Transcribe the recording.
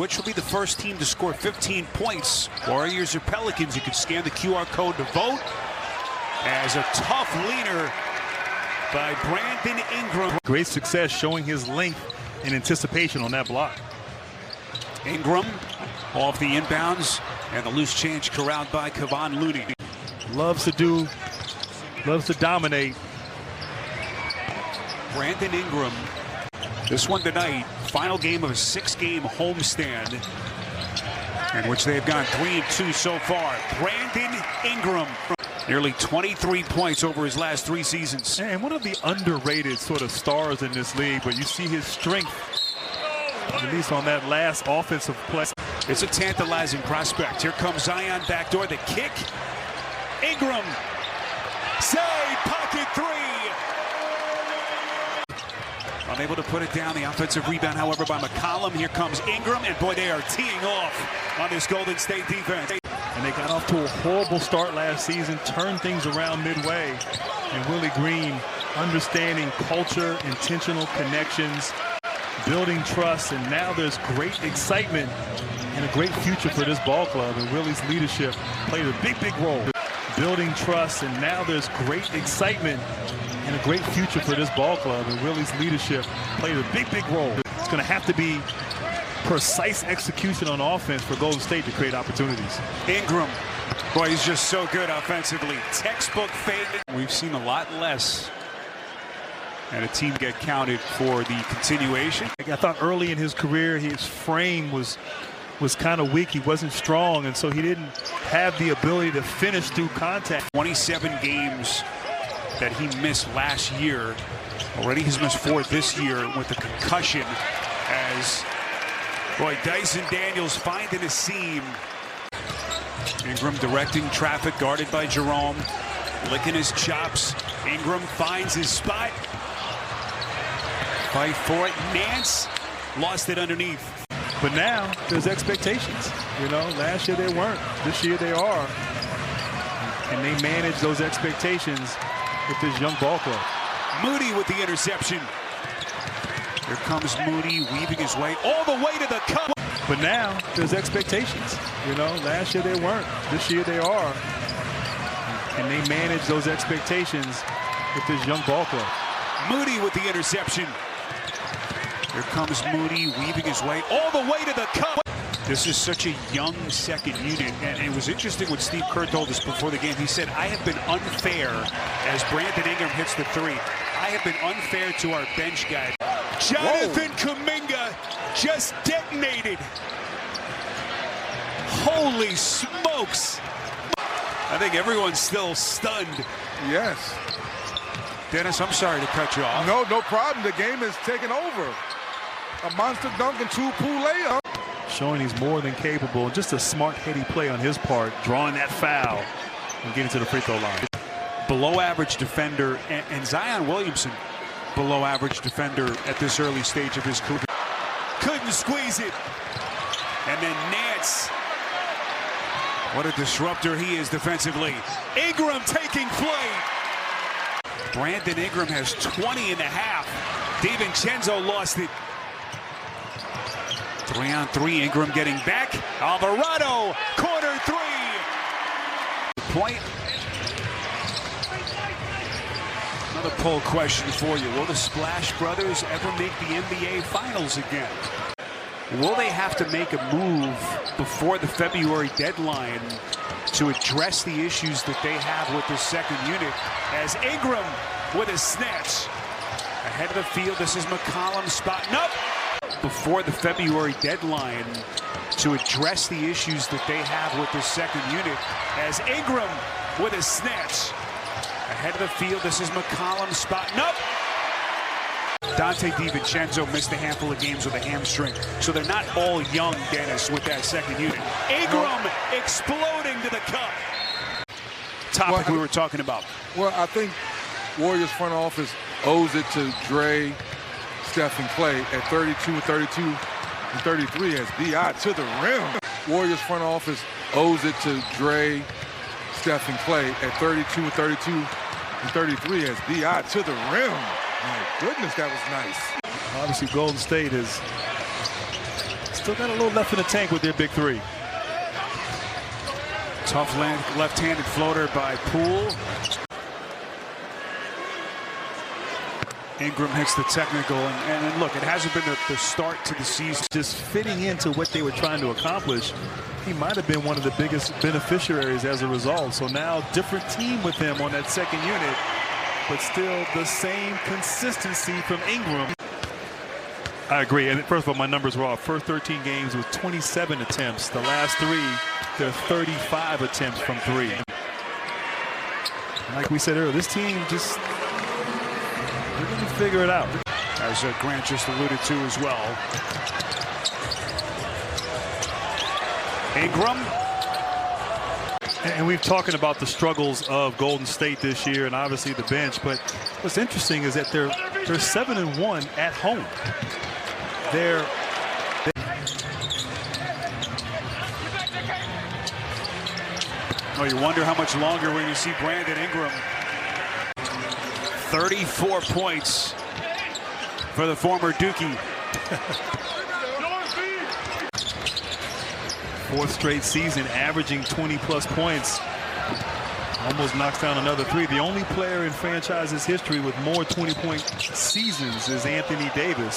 which will be the first team to score 15 points? Warriors or Pelicans? You can scan the QR code to vote. As a tough leaner by Brandon Ingram. Great success showing his length and anticipation on that block. Ingram off the inbounds and the loose change corralled by Kevon Looney. Loves to dominate. Brandon Ingram, this one tonight, final game of a 6-game homestand in which they've gone 3-2 so far. Brandon Ingram, nearly 23 points over his last 3 seasons. And one of the underrated sort of stars in this league, but you see his strength, at least on that last offensive play. It's a tantalizing prospect. Here comes Zion backdoor, the kick. Ingram, side pocket 3. Unable to put it down. The offensive rebound, however, by McCollum. Here comes Ingram, and boy, they are teeing off on this Golden State defense. And they got off to a horrible start last season, turned things around midway. And Willie Green understanding culture, intentional connections, building trust, and now there's great excitement and a great future for this ball club. And Willie's leadership played a big, big role. Building trust, and now there's great excitement and a great future for this ball club. And Willie's leadership played a big, big role. It's going to have to be precise execution on offense for Golden State to create opportunities. Ingram, boy, he's just so good offensively. Textbook fake. We've seen a lot less. And a team get counted for the continuation. I thought early in his career, his frame was kind of weak. He wasn't strong, and so he didn't have the ability to finish through contact. 27 games that he missed last year. Already he's missed 4 this year with the concussion. As, boy, Dyson Daniels finding a seam. Ingram directing traffic, guarded by Jerome. Licking his chops. Ingram finds his spot. Fight for it. Nance lost it underneath. But now there's expectations. You know, last year they weren't. This year they are. And they manage those expectations with this young ball club. Moody with the interception. Here comes Moody weaving his way all the way to the cup. But now there's expectations. You know, last year they weren't. This year they are. And they manage those expectations with this young ball club. Moody with the interception. Here comes Moody weaving his way all the way to the cup. This is such a young second unit, and it was interesting what Steve Kerr told us before the game. He said, I have been unfair as Brandon Ingram hits the 3. I have been unfair to our bench guys. Jonathan Kuminga just detonated. Holy smokes. I think everyone's still stunned. Yes. Dennis, I'm sorry to cut you off. No problem. The game is taking over. A monster dunk and 2-pool layup. Showing he's more than capable. Just a smart, heady play on his part, drawing that foul and getting to the free throw line. Below average defender, and Zion Williamson, below average defender at this early stage of his career. Couldn't squeeze it. And then Nance. What a disruptor he is defensively. Ingram taking flight. Brandon Ingram has 20 and a half. DiVincenzo lost it. 3-on-3, Ingram getting back. Alvarado, corner 3. Point. Another poll question for you. Will the Splash Brothers ever make the NBA Finals again? Will they have to make a move before the February deadline to address the issues that they have with the second unit? As Ingram with a snatch. Ahead of the field, this is McCollum spotting up. Before the February deadline to address the issues that they have with the second unit. As Ingram with a snatch. Ahead of the field, this is McCollum spotting up. Dante DiVincenzo missed a handful of games with a hamstring, so they're not all young, Dennis, with that second unit. Ingram exploding to the cup. Topic we were talking about. Well, I think Warriors front office owes it to Dre, Steph, and Clay at 32, 32, and 33 as B.I. to the rim. Warriors front office owes it to Dre, Steph, and Clay at 32, 32, and 33 as B.I. to the rim. My goodness, that was nice. Obviously, Golden State has Still got a little left in the tank with their big three. Tough left-handed floater by Poole. Ingram hits the technical, and look, it hasn't been the start to the season. Just fitting into what they were trying to accomplish, he might have been one of the biggest beneficiaries as a result. So now different team with him on that second unit, but still the same consistency from Ingram. I agree. And first of all, my numbers were off. First 13 games with 27 attempts. The last three, they're 35 attempts from three. Like we said earlier, this team just, they're going to figure it out. As Grant just alluded to as well. Ingram. And we've talking about the struggles of Golden State this year and obviously the bench. But what's interesting is that they're 7-1 at home. Oh, you wonder how much longer we're going to see Brandon Ingram. 34 points for the former Dookie. Fourth straight season, averaging 20-plus points. Almost knocks down another three. The only player in franchise's history with more 20-point seasons is Anthony Davis.